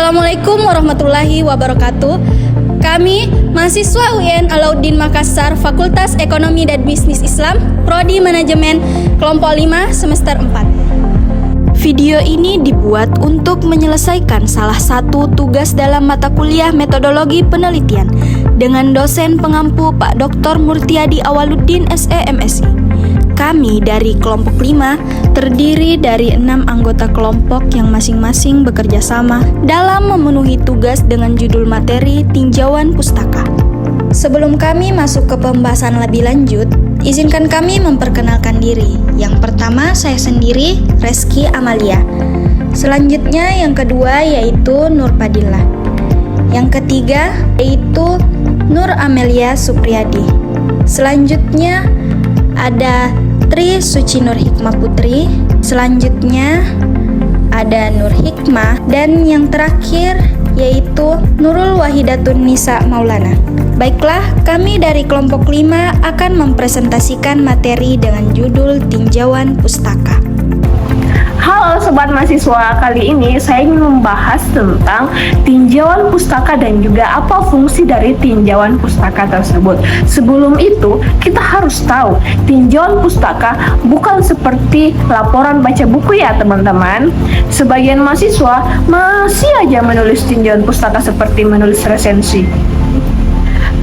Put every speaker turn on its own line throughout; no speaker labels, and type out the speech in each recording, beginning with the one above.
Assalamualaikum warahmatullahi wabarakatuh. Kami, mahasiswa UIN Alauddin Makassar, Fakultas Ekonomi dan Bisnis Islam, Prodi Manajemen, Kelompok 5, Semester 4. Video ini dibuat untuk menyelesaikan salah satu tugas dalam mata kuliah metodologi penelitian dengan dosen pengampu Pak Dr. Murtiadi Awaluddin SE MSI. Kami dari kelompok 5 terdiri dari 6 anggota kelompok yang masing-masing bekerja sama dalam memenuhi tugas dengan judul materi tinjauan pustaka. Sebelum kami masuk ke pembahasan lebih lanjut, izinkan kami memperkenalkan diri. Yang pertama, saya sendiri, Reski Amalia. Selanjutnya yang kedua yaitu Nur Padilla. Yang ketiga yaitu Nur Amelia Supriyadi. Selanjutnya ada Tri Suci Nur Hikmah Putri. Selanjutnya ada Nur Hikmah. Dan yang terakhir yaitu Nurul Wahidatun Nisa Maulana. Baiklah, kami dari kelompok 5 akan mempresentasikan materi dengan judul tinjauan pustaka.
Halo Sobat Mahasiswa, kali ini saya ingin membahas tentang tinjauan pustaka dan juga apa fungsi dari tinjauan pustaka tersebut. Sebelum itu, kita harus tahu tinjauan pustaka bukan seperti laporan baca buku ya teman-teman. Sebagian mahasiswa masih aja menulis tinjauan pustaka seperti menulis resensi.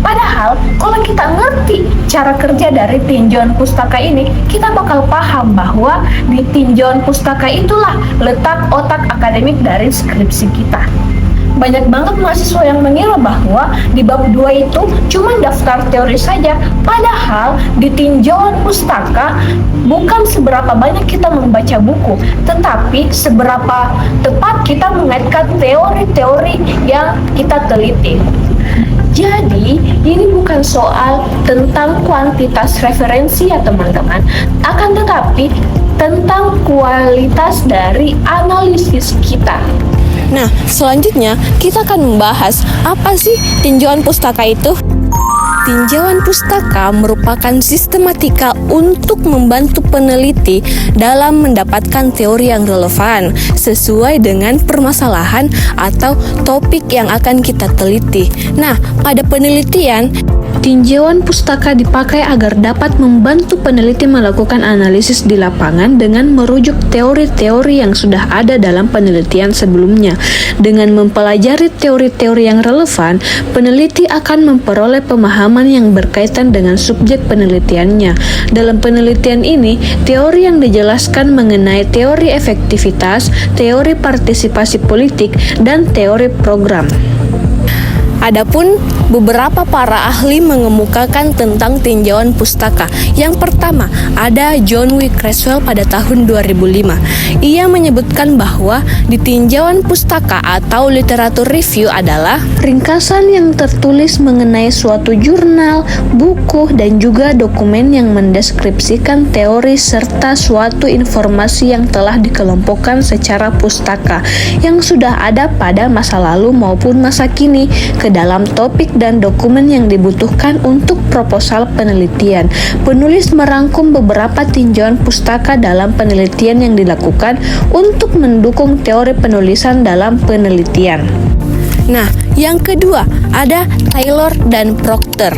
Padahal, kalau kita ngerti cara kerja dari tinjauan pustaka ini, kita bakal paham bahwa di tinjauan pustaka itulah letak otak akademik dari skripsi kita. Banyak banget mahasiswa yang mengira bahwa di bab 2 itu cuma daftar teori saja, padahal di tinjauan pustaka bukan seberapa banyak kita membaca buku, tetapi seberapa tepat kita mengaitkan teori-teori yang kita teliti. Jadi, ini bukan soal tentang kuantitas referensi ya teman-teman, akan tetapi tentang kualitas dari analisis kita.
Nah, selanjutnya kita akan membahas apa sih tinjauan pustaka itu? Tinjauan pustaka merupakan sistematika untuk membantu peneliti dalam mendapatkan teori yang relevan sesuai dengan permasalahan atau topik yang akan kita teliti. Nah, pada penelitian, tinjauan pustaka dipakai agar dapat membantu peneliti melakukan analisis di lapangan dengan merujuk teori-teori yang sudah ada dalam penelitian sebelumnya. Dengan mempelajari teori-teori yang relevan, peneliti akan memperoleh pemahaman yang berkaitan dengan subjek penelitiannya. Dalam penelitian ini, teori yang dijelaskan mengenai teori efektivitas, teori partisipasi politik, dan teori program. Adapun beberapa para ahli mengemukakan tentang tinjauan pustaka. Yang pertama, ada John W. Creswell pada tahun 2005. Ia menyebutkan bahwa di tinjauan pustaka atau literatur review adalah ringkasan yang tertulis mengenai suatu jurnal, buku, dan juga dokumen yang mendeskripsikan teori serta suatu informasi yang telah dikelompokkan secara pustaka yang sudah ada pada masa lalu maupun masa kini ke dalam topik dan dokumen yang dibutuhkan untuk proposal penelitian. Penulis merangkum beberapa tinjauan pustaka dalam penelitian yang dilakukan untuk mendukung teori penulisan dalam penelitian. Nah, yang kedua ada Taylor dan Proctor.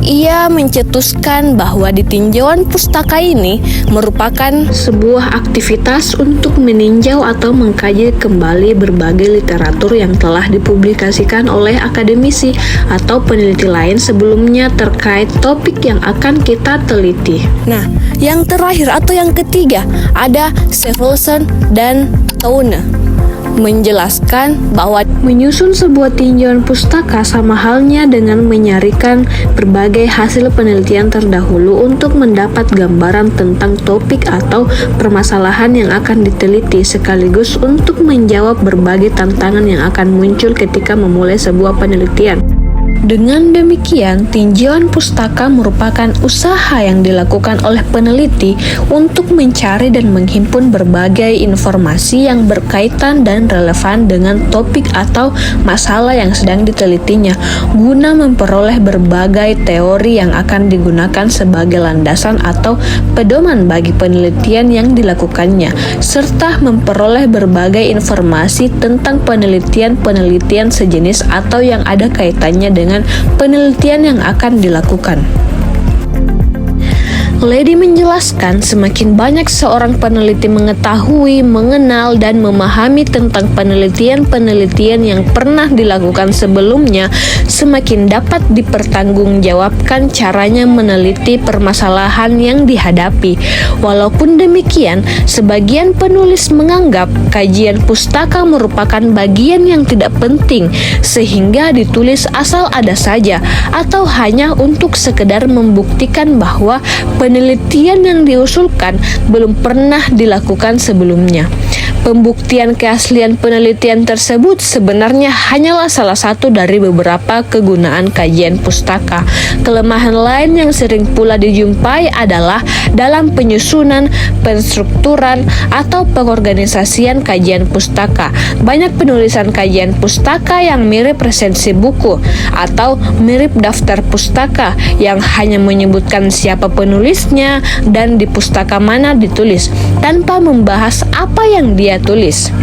Ia mencetuskan bahwa di tinjauan pustaka ini merupakan sebuah aktivitas untuk meninjau atau mengkaji kembali berbagai literatur yang telah dipublikasikan oleh akademisi atau peneliti lain sebelumnya terkait topik yang akan kita teliti. Nah, yang terakhir atau yang ketiga ada Sevelson dan Towner, menjelaskan bahwa menyusun sebuah tinjauan pustaka sama halnya dengan menyarikan berbagai hasil penelitian terdahulu untuk mendapat gambaran tentang topik atau permasalahan yang akan diteliti sekaligus untuk menjawab berbagai tantangan yang akan muncul ketika memulai sebuah penelitian. Dengan demikian, tinjauan pustaka merupakan usaha yang dilakukan oleh peneliti untuk mencari dan menghimpun berbagai informasi yang berkaitan dan relevan dengan topik atau masalah yang sedang ditelitinya, guna memperoleh berbagai teori yang akan digunakan sebagai landasan atau pedoman bagi penelitian yang dilakukannya, serta memperoleh berbagai informasi tentang penelitian-penelitian sejenis atau yang ada kaitannya dengan penelitian yang akan dilakukan. Lady menjelaskan, semakin banyak seorang peneliti mengetahui, mengenal, dan memahami tentang penelitian-penelitian yang pernah dilakukan sebelumnya, semakin dapat dipertanggungjawabkan caranya meneliti permasalahan yang dihadapi. Walaupun demikian, sebagian penulis menganggap kajian pustaka merupakan bagian yang tidak penting, sehingga ditulis asal ada saja, atau hanya untuk sekedar membuktikan bahwa penelitian yang diusulkan belum pernah dilakukan sebelumnya. Pembuktian keaslian penelitian tersebut sebenarnya hanyalah salah satu dari beberapa kegunaan kajian pustaka. Kelemahan lain yang sering pula dijumpai adalah dalam penyusunan, penstrukturan, atau pengorganisasian kajian pustaka. Banyak penulisan kajian pustaka yang mirip resensi buku atau mirip daftar pustaka yang hanya menyebutkan siapa penulisnya dan di pustaka mana ditulis, tanpa membahas apa yang dia tulis.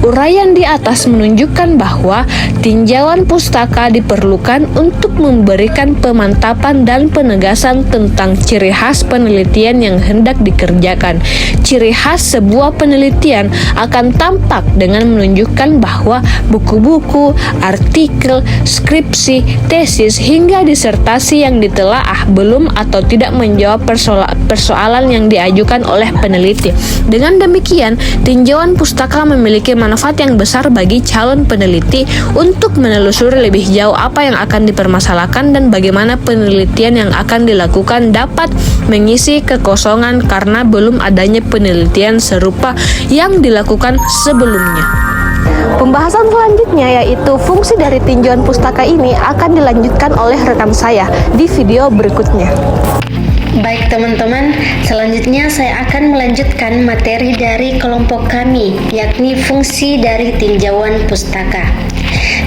Uraian di atas menunjukkan bahwa tinjauan pustaka diperlukan untuk memberikan pemantapan dan penegasan tentang ciri khas penelitian yang hendak dikerjakan. Ciri khas sebuah penelitian akan tampak dengan menunjukkan bahwa buku-buku, artikel, skripsi, tesis, hingga disertasi yang ditelaah belum atau tidak menjawab persoalan yang diajukan oleh peneliti. Dengan demikian, tinjauan pustaka memiliki manfaat yang besar bagi calon peneliti untuk menelusuri lebih jauh apa yang akan dipermasalahkan dan bagaimana penelitian yang akan dilakukan dapat mengisi kekosongan karena belum adanya penelitian serupa yang dilakukan sebelumnya. Pembahasan selanjutnya, yaitu fungsi dari tinjauan pustaka ini, akan dilanjutkan oleh rekan saya di video berikutnya.
Baik teman-teman, selanjutnya saya akan melanjutkan materi dari kelompok kami, yakni fungsi dari tinjauan pustaka.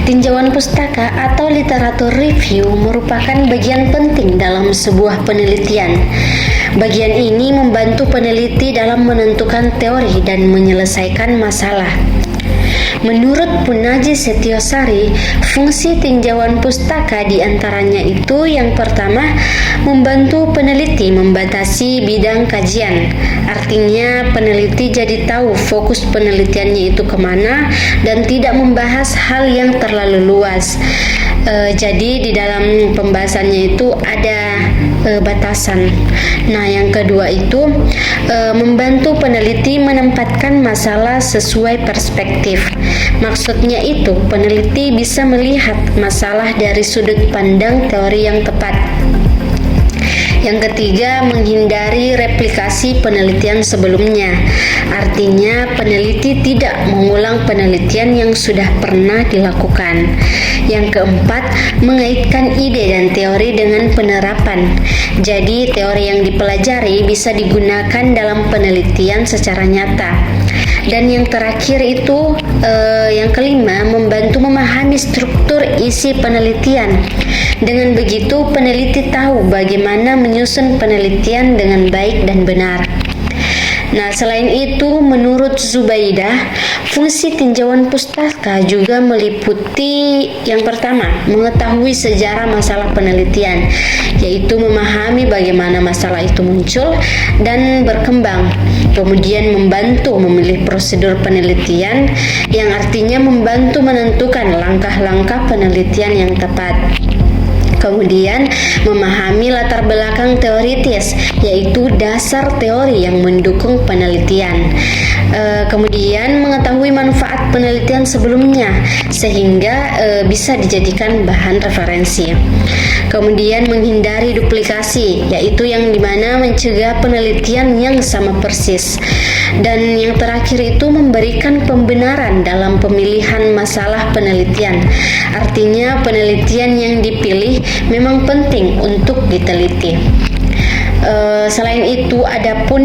Tinjauan pustaka atau literatur review merupakan bagian penting dalam sebuah penelitian. Bagian ini membantu peneliti dalam menentukan teori dan menyelesaikan masalah. Menurut Punaji Setiosari, fungsi tinjauan pustaka diantaranya itu yang pertama, membantu peneliti membatasi bidang kajian. Artinya peneliti jadi tahu fokus penelitiannya itu kemana dan tidak membahas hal yang terlalu luas. Jadi di dalam pembahasannya itu ada batasan. Nah, yang kedua itu membantu peneliti menempatkan masalah sesuai perspektif. Maksudnya itu peneliti bisa melihat masalah dari sudut pandang teori yang tepat. Yang ketiga, menghindari replikasi penelitian sebelumnya. Artinya, peneliti tidak mengulang penelitian yang sudah pernah dilakukan. Yang keempat, mengaitkan ide dan teori dengan penerapan. Jadi, teori yang dipelajari bisa digunakan dalam penelitian secara nyata. Dan yang terakhir itu, yang kelima, membantu memahami struktur isi penelitian. Dengan begitu, peneliti tahu bagaimana menyusun penelitian dengan baik dan benar. Nah, selain itu, menurut Zubaidah, fungsi tinjauan pustaka juga meliputi yang pertama, mengetahui sejarah masalah penelitian, yaitu memahami bagaimana masalah itu muncul dan berkembang. Kemudian membantu memilih prosedur penelitian, yang artinya membantu menentukan langkah-langkah penelitian yang tepat. Kemudian memahami latar belakang teoritis, yaitu dasar teori yang mendukung penelitian. Kemudian mengetahui manfaat penelitian sebelumnya sehingga bisa dijadikan bahan referensi. Kemudian menghindari duplikasi, yaitu yang dimana mencegah penelitian yang sama persis. Dan yang terakhir itu memberikan pembenaran dalam pemilihan masalah penelitian. Artinya penelitian yang dipilih memang penting untuk diteliti. Selain itu, adapun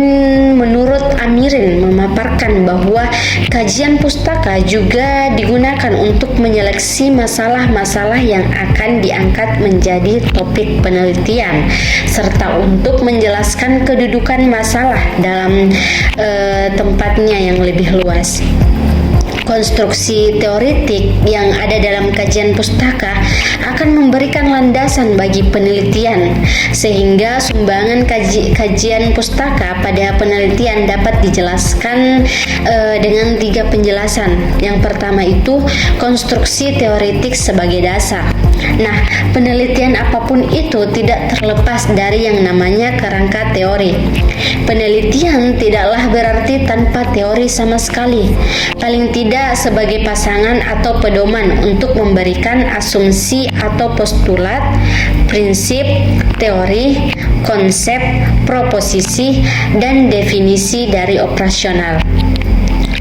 menurut Amirin memaparkan bahwa kajian pustaka juga digunakan untuk menyeleksi masalah-masalah yang akan diangkat menjadi topik penelitian, serta untuk menjelaskan kedudukan masalah dalam tempatnya yang lebih luas. Konstruksi teoritik yang ada dalam kajian pustaka akan memberikan landasan bagi penelitian, sehingga sumbangan kajian pustaka pada penelitian dapat dijelaskan dengan 3 penjelasan. Yang pertama itu konstruksi teoritik sebagai dasar. Nah, penelitian apapun itu tidak terlepas dari yang namanya kerangka teori. Penelitian tidaklah berarti tanpa teori sama sekali, paling tidak sebagai pasangan atau pedoman untuk memberikan asumsi atau postulat, prinsip, teori, konsep, proposisi, dan definisi dari operasional.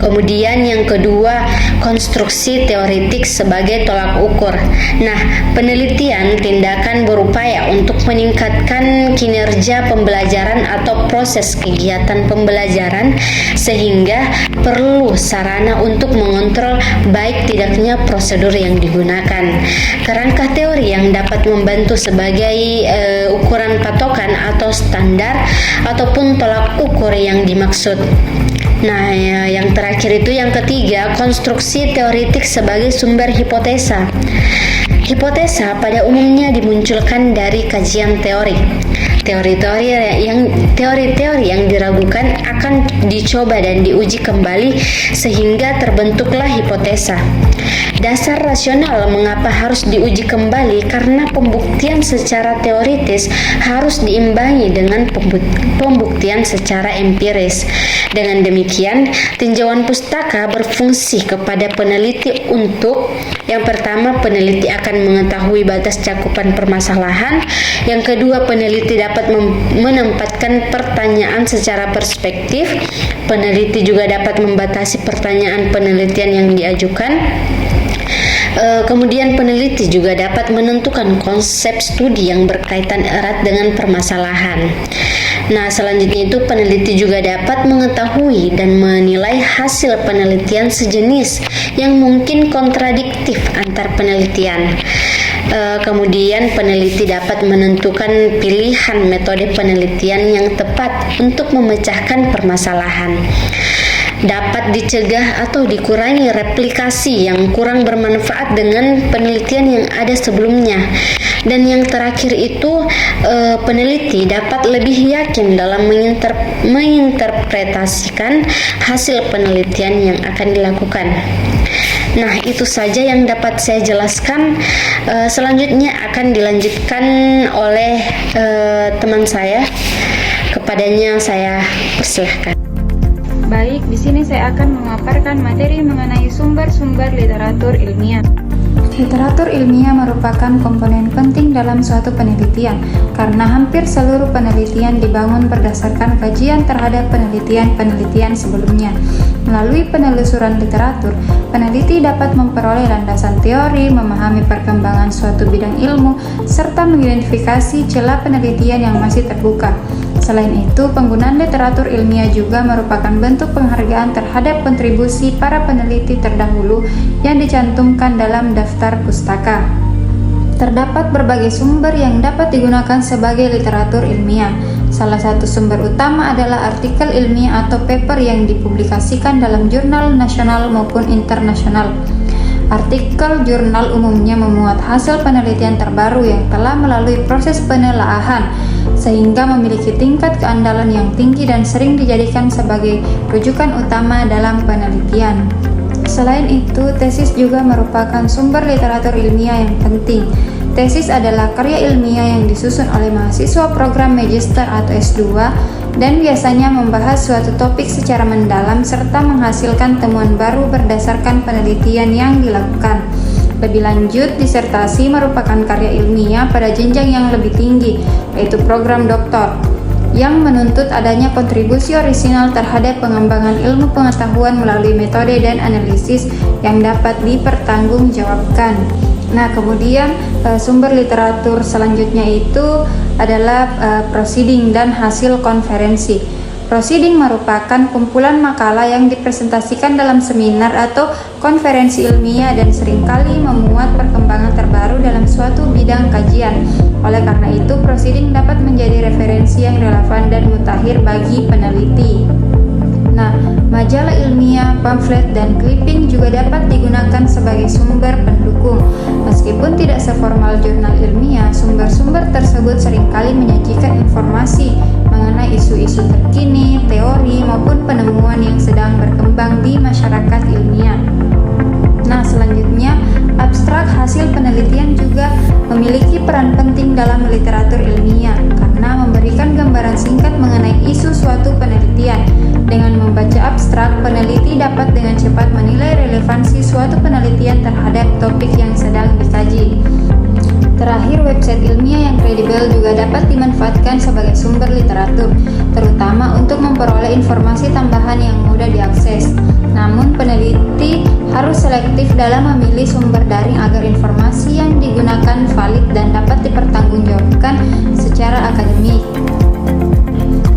Kemudian yang kedua, konstruksi teoritik sebagai tolak ukur. Nah, penelitian tindakan berupaya untuk meningkatkan kinerja pembelajaran atau proses kegiatan pembelajaran, sehingga perlu sarana untuk mengontrol baik tidaknya prosedur yang digunakan. Kerangka teori yang dapat membantu sebagai ukuran patokan atau standar ataupun tolak ukur yang dimaksud. Nah, yang terakhir itu yang ketiga, konstruksi teoritik sebagai sumber hipotesa. Hipotesa pada umumnya dimunculkan dari kajian teori. Teori-teori yang diragukan akan dicoba dan diuji kembali sehingga terbentuklah hipotesa. Dasar rasional mengapa harus diuji kembali karena pembuktian secara teoritis harus diimbangi dengan pembuktian secara empiris. Dengan demikian, tinjauan pustaka berfungsi kepada peneliti untuk yang pertama, peneliti akan mengetahui batas cakupan permasalahan. Yang kedua, peneliti dapat menempatkan pertanyaan secara perspektif. Peneliti juga dapat membatasi pertanyaan penelitian yang diajukan. Kemudian peneliti juga dapat menentukan konsep studi yang berkaitan erat dengan permasalahan. Nah, selanjutnya itu peneliti juga dapat mengetahui dan menilai hasil penelitian sejenis yang mungkin kontradiktif antar penelitian. Kemudian peneliti dapat menentukan pilihan metode penelitian yang tepat untuk memecahkan permasalahan. Dapat dicegah atau dikurangi replikasi yang kurang bermanfaat dengan penelitian yang ada sebelumnya. Dan yang terakhir itu peneliti dapat lebih yakin dalam menginterpretasikan hasil penelitian yang akan dilakukan. Nah, itu saja yang dapat saya jelaskan. Selanjutnya akan dilanjutkan oleh teman saya. Kepadanya saya persilahkan.
Baik, di sini saya akan memaparkan materi mengenai sumber-sumber literatur ilmiah. Literatur ilmiah merupakan komponen penting dalam suatu penelitian, karena hampir seluruh penelitian dibangun berdasarkan kajian terhadap penelitian-penelitian sebelumnya. Melalui penelusuran literatur, peneliti dapat memperoleh landasan teori, memahami perkembangan suatu bidang ilmu, serta mengidentifikasi celah penelitian yang masih terbuka. Selain itu, penggunaan literatur ilmiah juga merupakan bentuk penghargaan terhadap kontribusi para peneliti terdahulu yang dicantumkan dalam daftar pustaka. Terdapat berbagai sumber yang dapat digunakan sebagai literatur ilmiah. Salah satu sumber utama adalah artikel ilmiah atau paper yang dipublikasikan dalam jurnal nasional maupun internasional. Artikel jurnal umumnya memuat hasil penelitian terbaru yang telah melalui proses penelaahan, sehingga memiliki tingkat keandalan yang tinggi dan sering dijadikan sebagai rujukan utama dalam penelitian. Selain itu, tesis juga merupakan sumber literatur ilmiah yang penting. Tesis adalah karya ilmiah yang disusun oleh mahasiswa program magister atau S2 dan biasanya membahas suatu topik secara mendalam serta menghasilkan temuan baru berdasarkan penelitian yang dilakukan. Lebih lanjut, disertasi merupakan karya ilmiah pada jenjang yang lebih tinggi, yaitu program doktor, yang menuntut adanya kontribusi orisinal terhadap pengembangan ilmu pengetahuan melalui metode dan analisis yang dapat dipertanggungjawabkan. Nah, kemudian sumber literatur selanjutnya itu adalah proceeding dan hasil konferensi. Proceeding merupakan kumpulan makalah yang dipresentasikan dalam seminar atau konferensi ilmiah dan seringkali memuat perkembangan terbaru dalam suatu bidang kajian. Oleh karena itu, proceeding dapat menjadi referensi yang relevan dan mutakhir bagi peneliti. Nah, majalah ilmiah, pamflet, dan clipping juga dapat digunakan sebagai sumber pendukung. Meskipun tidak seformal jurnal ilmiah, sumber-sumber tersebut seringkali menyajikan informasi mengenai isu-isu terkini, teori, maupun penemuan yang sedang berkembang di masyarakat ilmiah. Nah, selanjutnya, abstrak hasil penelitian juga memiliki peran penting dalam literatur ilmiah karena memberikan gambaran singkat mengenai isu suatu penelitian. Dengan membaca abstrak, peneliti dapat dengan cepat menilai relevansi suatu penelitian terhadap topik yang sedang dikaji. Terakhir, website ilmiah yang kredibel juga dapat dimanfaatkan sebagai sumber literatur, terutama untuk memperoleh informasi tambahan yang mudah diakses. Namun, peneliti harus selektif dalam memilih sumber daring agar informasi yang digunakan valid dan dapat dipertanggungjawabkan secara akademik.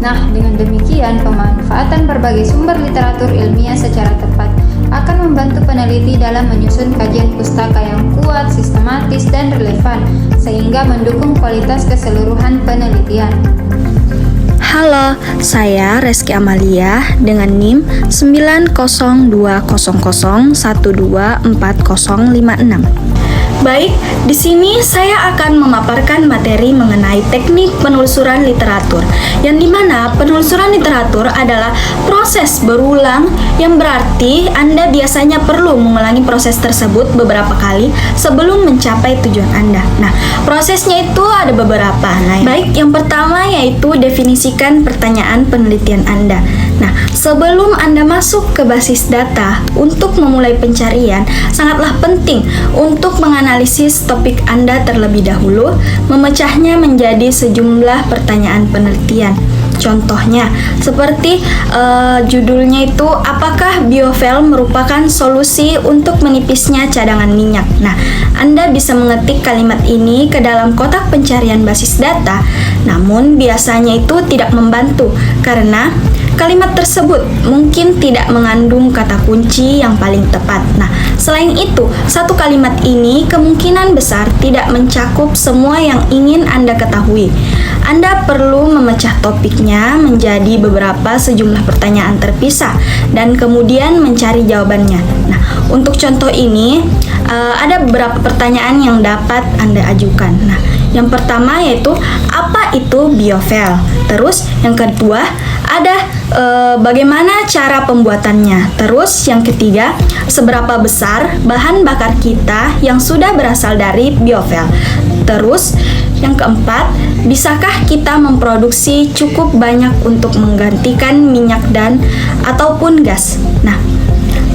Nah, dengan demikian, pemanfaatan berbagai sumber literatur ilmiah secara tepat akan membantu peneliti dalam menyusun kajian pustaka yang kuat, sistematis, dan relevan, sehingga mendukung kualitas keseluruhan penelitian.
Halo, saya Reski Amalia dengan NIM 90200124056. Baik, di sini saya akan memaparkan materi mengenai teknik penelusuran literatur, yang dimana penelusuran literatur adalah proses berulang yang berarti Anda biasanya perlu mengulangi proses tersebut beberapa kali sebelum mencapai tujuan Anda. Nah, prosesnya itu ada beberapa. Nah, baik, yang pertama yaitu definisikan pertanyaan penelitian Anda. Nah, sebelum Anda masuk ke basis data untuk memulai pencarian, sangatlah penting untuk menganalisis topik Anda terlebih dahulu, memecahnya menjadi sejumlah pertanyaan penelitian. Contohnya, seperti judulnya itu, apakah biofuel merupakan solusi untuk menipisnya cadangan minyak? Nah, Anda bisa mengetik kalimat ini ke dalam kotak pencarian basis data, namun biasanya itu tidak membantu karena kalimat tersebut mungkin tidak mengandung kata kunci yang paling tepat. Nah, selain itu, satu kalimat ini kemungkinan besar tidak mencakup semua yang ingin Anda ketahui. Anda perlu memecah topiknya menjadi beberapa sejumlah pertanyaan terpisah dan kemudian mencari jawabannya. Nah, untuk contoh ini, ada beberapa pertanyaan yang dapat Anda ajukan. Nah, yang pertama yaitu, apa itu biofuel? Terus, yang kedua, ada bagaimana cara pembuatannya. Terus yang ketiga, seberapa besar bahan bakar kita yang sudah berasal dari biofuel. Terus yang keempat, bisakah kita memproduksi cukup banyak untuk menggantikan minyak dan ataupun gas? Nah,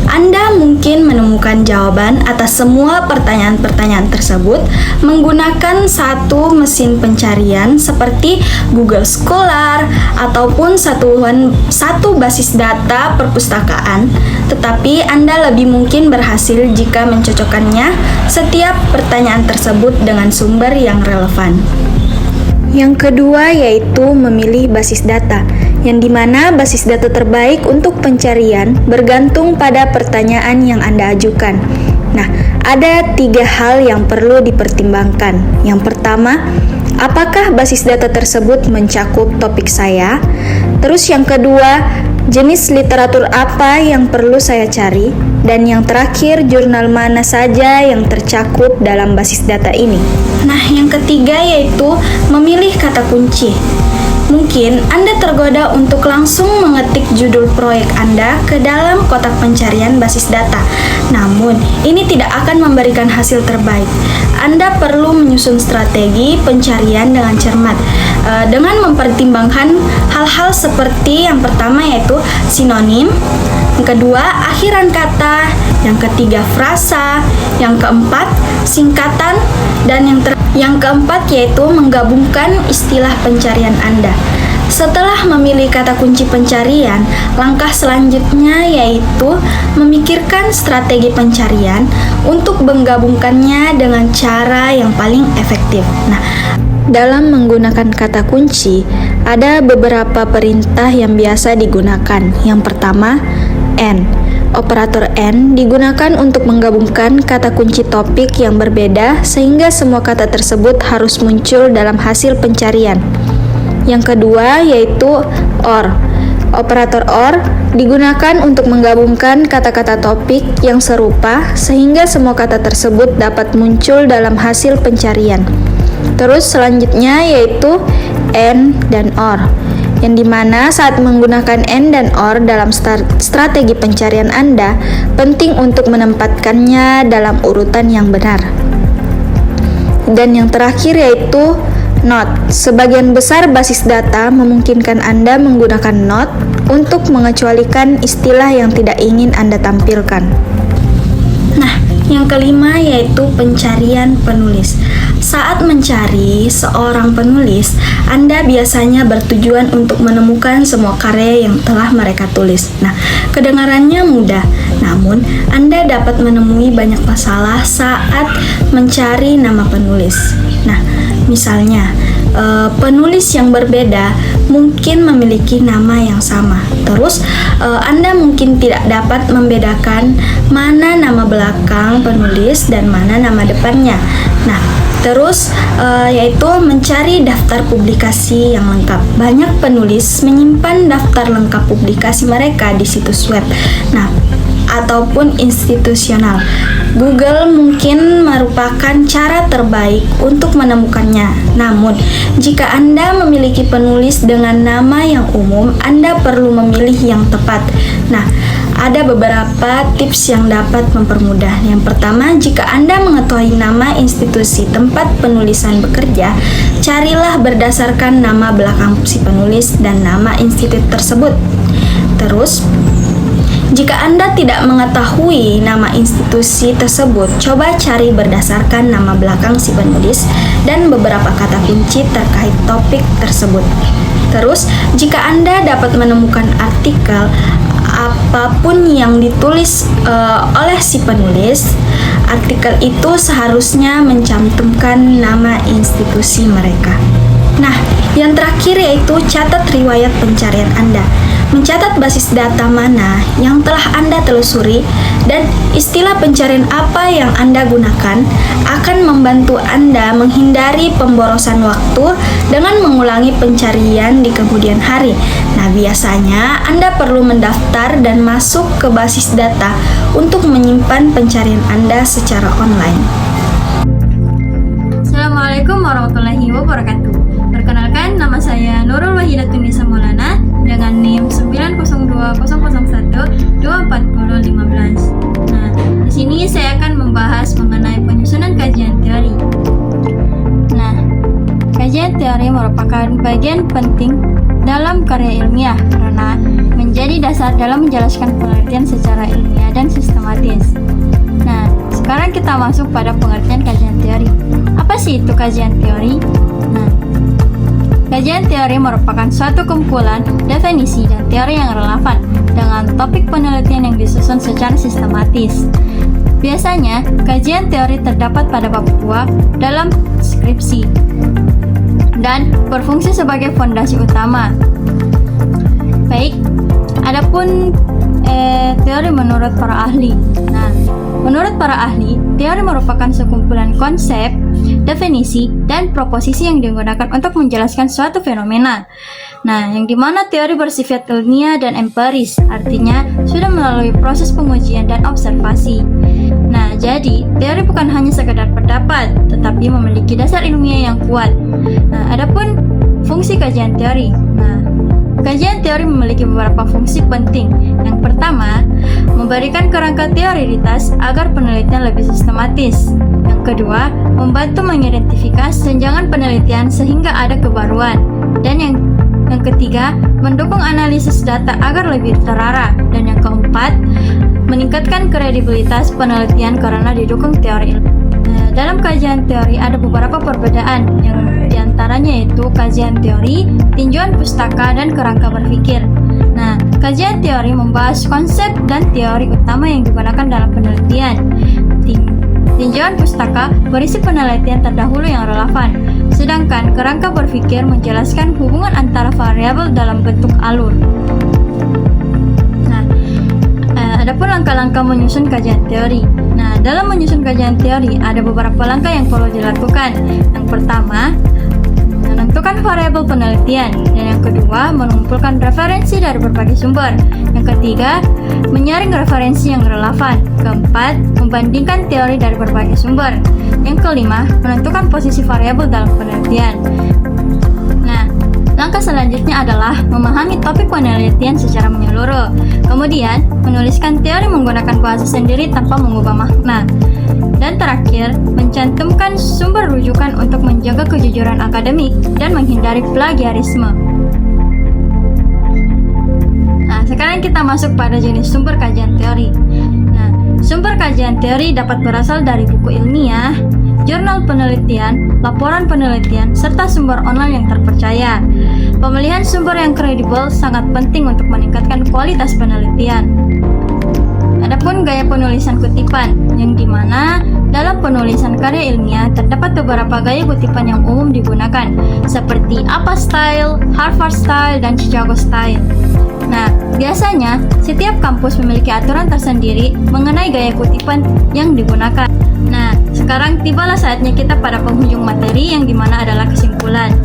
Anda mungkin menemukan jawaban atas semua pertanyaan-pertanyaan tersebut menggunakan satu mesin pencarian seperti Google Scholar ataupun satu basis data perpustakaan, tetapi Anda lebih mungkin berhasil jika mencocokkannya setiap pertanyaan tersebut dengan sumber yang relevan. Yang kedua yaitu memilih basis data, yang dimana basis data terbaik untuk pencarian bergantung pada pertanyaan yang Anda ajukan. Nah, ada 3 hal yang perlu dipertimbangkan. Yang pertama, apakah basis data tersebut mencakup topik saya? Terus yang kedua, jenis literatur apa yang perlu saya cari? Dan yang terakhir, jurnal mana saja yang tercakup dalam basis data ini. Nah, yang ketiga yaitu memilih kata kunci. Mungkin Anda tergoda untuk langsung mengetik judul proyek Anda ke dalam kotak pencarian basis data. Namun, ini tidak akan memberikan hasil terbaik. Anda perlu menyusun strategi pencarian dengan cermat, dengan mempertimbangkan hal-hal seperti yang pertama yaitu sinonim, yang kedua akhiran kata, yang ketiga frasa, yang keempat singkatan, dan yang keempat yaitu menggabungkan istilah pencarian Anda. Setelah memilih kata kunci pencarian, langkah selanjutnya yaitu memikirkan strategi pencarian untuk menggabungkannya dengan cara yang paling efektif. Nah, dalam menggunakan kata kunci, ada beberapa perintah yang biasa digunakan. Yang pertama, AND. Operator AND digunakan untuk menggabungkan kata kunci topik yang berbeda sehingga semua kata tersebut harus muncul dalam hasil pencarian. Yang kedua yaitu OR. Operator OR digunakan untuk menggabungkan kata-kata topik yang serupa sehingga semua kata tersebut dapat muncul dalam hasil pencarian. Terus selanjutnya yaitu AND dan OR, yang dimana saat menggunakan AND dan OR dalam strategi pencarian Anda, penting untuk menempatkannya dalam urutan yang benar. Dan yang terakhir yaitu NOT. Sebagian besar basis data memungkinkan Anda menggunakan NOT untuk mengecualikan istilah yang tidak ingin Anda tampilkan. Nah, yang kelima yaitu pencarian penulis. Saat mencari seorang penulis, Anda biasanya bertujuan untuk menemukan semua karya yang telah mereka tulis. Nah, kedengarannya mudah, namun Anda dapat menemui banyak masalah saat mencari nama penulis. Nah, misalnya, penulis yang berbeda mungkin memiliki nama yang sama. Terus, Anda mungkin tidak dapat membedakan mana nama belakang penulis dan mana nama depannya. Nah, terus yaitu mencari daftar publikasi yang lengkap. Banyak penulis menyimpan daftar lengkap publikasi mereka di situs web. Nah, ataupun institusional. Google mungkin merupakan cara terbaik untuk menemukannya. Namun, jika Anda memiliki penulis dengan nama yang umum, Anda perlu memilih yang tepat. Nah, ada beberapa tips yang dapat mempermudah. Yang pertama, jika Anda mengetahui nama institusi tempat penulisan bekerja, carilah berdasarkan nama belakang si penulis dan nama institut tersebut. Terus, jika Anda tidak mengetahui nama institusi tersebut, coba cari berdasarkan nama belakang si penulis dan beberapa kata kunci terkait topik tersebut. Terus, jika Anda dapat menemukan artikel apapun yang ditulis oleh si penulis, artikel itu seharusnya mencantumkan nama institusi mereka. Nah, yang terakhir yaitu catat riwayat pencarian Anda. Mencatat basis data mana yang telah Anda telusuri dan istilah pencarian apa yang Anda gunakan akan membantu Anda menghindari pemborosan waktu dengan mengulangi pencarian di kemudian hari. Nah, biasanya Anda perlu mendaftar dan masuk ke basis data untuk menyimpan pencarian Anda secara online.
Assalamualaikum warahmatullahi wabarakatuh. Perkenalkan, nama saya Nurul Wahidatun Nisa Maulana dengan NIM 90200124015. Nah, di sini saya akan membahas mengenai penyusunan kajian teori. Nah, kajian teori merupakan bagian penting dalam karya ilmiah karena menjadi dasar dalam menjelaskan penelitian secara ilmiah dan sistematis. Nah, sekarang kita masuk pada pengertian kajian teori. Apa sih itu kajian teori? Nah, kajian teori merupakan suatu kumpulan definisi dan teori yang relevan dengan topik penelitian yang disusun secara sistematis. Biasanya, kajian teori terdapat pada bab 2 dalam skripsi dan berfungsi sebagai fondasi utama. Baik, adapun teori menurut para ahli. Nah, menurut para ahli, teori merupakan sekumpulan konsep, definisi, dan proposisi yang digunakan untuk menjelaskan suatu fenomena. Nah, yang dimana teori bersifat ilmiah dan empiris, artinya sudah melalui proses pengujian dan observasi. Nah, jadi teori bukan hanya sekedar pendapat, tetapi memiliki dasar ilmiah yang kuat. Nah, adapun fungsi kajian teori. Nah, kajian teori memiliki beberapa fungsi penting. Yang pertama, memberikan kerangka teoritas agar penelitian lebih sistematis. Yang kedua, membantu mengidentifikasi jenjang penelitian sehingga ada kebaruan. Dan yang ketiga, mendukung analisis data agar lebih terarah. Dan yang keempat, meningkatkan kredibilitas penelitian karena didukung teori. Dalam kajian teori ada beberapa perbedaan, yang diantaranya yaitu kajian teori, tinjauan pustaka, dan kerangka berpikir. Nah, kajian teori membahas konsep dan teori utama yang digunakan dalam penelitian. Tinjauan pustaka berisi penelitian terdahulu yang relevan, sedangkan kerangka berpikir menjelaskan hubungan antara variabel dalam bentuk alur. Nah, adapun langkah-langkah menyusun kajian teori. Nah, dalam menyusun kajian teori ada beberapa langkah yang perlu dilakukan. Yang pertama, menentukan variabel penelitian, dan yang kedua, mengumpulkan referensi dari berbagai sumber. Yang ketiga, menyaring referensi yang relevan. Keempat, membandingkan teori dari berbagai sumber. Yang kelima, menentukan posisi variabel dalam penelitian. Nah, langkah selanjutnya adalah memahami topik penelitian secara menyeluruh. Kemudian, menuliskan teori menggunakan bahasa sendiri tanpa mengubah makna. Dan terakhir, mencantumkan sumber rujukan untuk menjaga kejujuran akademik dan menghindari plagiarisme. Nah, sekarang kita masuk pada jenis sumber kajian teori. Nah, sumber kajian teori dapat berasal dari buku ilmiah, jurnal penelitian, laporan penelitian, serta sumber online yang terpercaya. Pemilihan sumber yang kredibel sangat penting untuk meningkatkan kualitas penelitian. Adapun gaya penulisan kutipan, yang dimana dalam penulisan karya ilmiah terdapat beberapa gaya kutipan yang umum digunakan, seperti APA style, Harvard style, dan Chicago style. Nah, biasanya setiap kampus memiliki aturan tersendiri mengenai gaya kutipan yang digunakan. Nah, sekarang tibalah saatnya kita pada penghujung materi yang dimana adalah kesimpulan.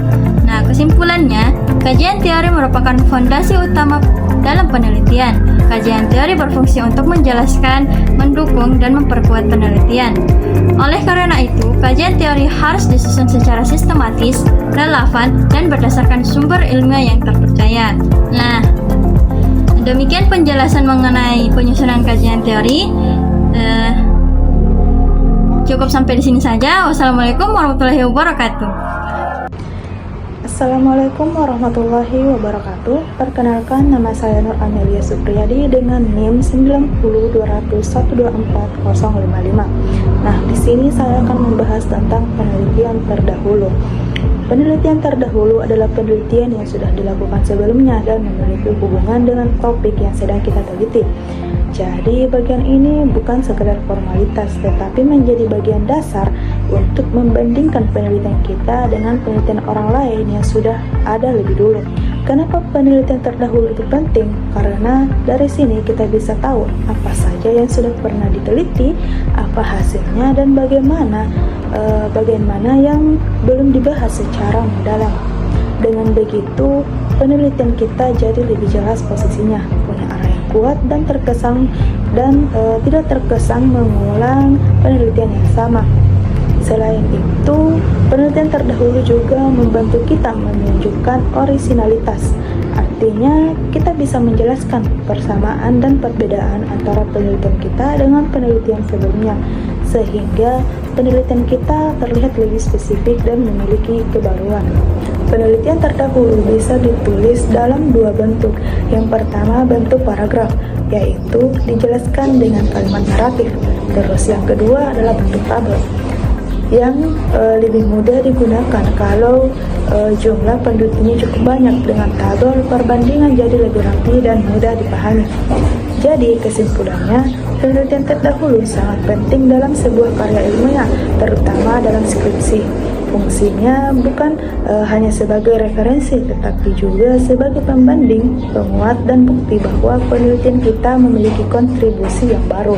Nah, kesimpulannya, kajian teori merupakan fondasi utama dalam penelitian. Kajian teori berfungsi untuk menjelaskan, mendukung, dan memperkuat penelitian. Oleh karena itu, kajian teori harus disusun secara sistematis, relevan, dan berdasarkan sumber ilmiah yang terpercaya. Nah, demikian penjelasan mengenai penyusunan kajian teori. Cukup sampai di sini saja. Wassalamualaikum warahmatullahi wabarakatuh.
Assalamualaikum warahmatullahi wabarakatuh. Perkenalkan, nama saya Nur Amelia Supriyadi dengan NIM 90201240055. Nah, di sini saya akan membahas tentang penelitian terdahulu. Penelitian terdahulu adalah penelitian yang sudah dilakukan sebelumnya dan memiliki hubungan dengan topik yang sedang kita teliti. Jadi, bagian ini bukan sekedar formalitas, tetapi menjadi bagian dasar untuk membandingkan penelitian kita dengan penelitian orang lain yang sudah ada lebih dulu. Kenapa penelitian terdahulu itu penting? Karena dari sini kita bisa tahu apa saja yang sudah pernah diteliti, apa hasilnya, dan bagaimana yang belum dibahas secara mendalam. Dengan begitu, penelitian kita jadi lebih jelas posisinya, punya arah yang kuat dan tidak terkesan mengulang penelitian yang sama. Selain itu, penelitian terdahulu juga membantu kita menunjukkan orisinalitas. Artinya, kita bisa menjelaskan persamaan dan perbedaan antara penelitian kita dengan penelitian sebelumnya, sehingga penelitian kita terlihat lebih spesifik dan memiliki kebaruan. Penelitian terdahulu bisa ditulis dalam dua bentuk. Yang pertama, bentuk paragraf, yaitu dijelaskan dengan kalimat naratif. Terus yang kedua adalah bentuk tabel, yang lebih mudah digunakan kalau jumlah penduduknya cukup banyak. Dengan tabel, perbandingan jadi lebih rapi dan mudah dipahami. Jadi, kesimpulannya, penelitian terdahulu sangat penting dalam sebuah karya ilmiah, terutama dalam skripsi. Fungsinya bukan hanya sebagai referensi, tetapi juga sebagai pembanding, penguat, dan bukti bahwa penelitian kita memiliki kontribusi yang baru.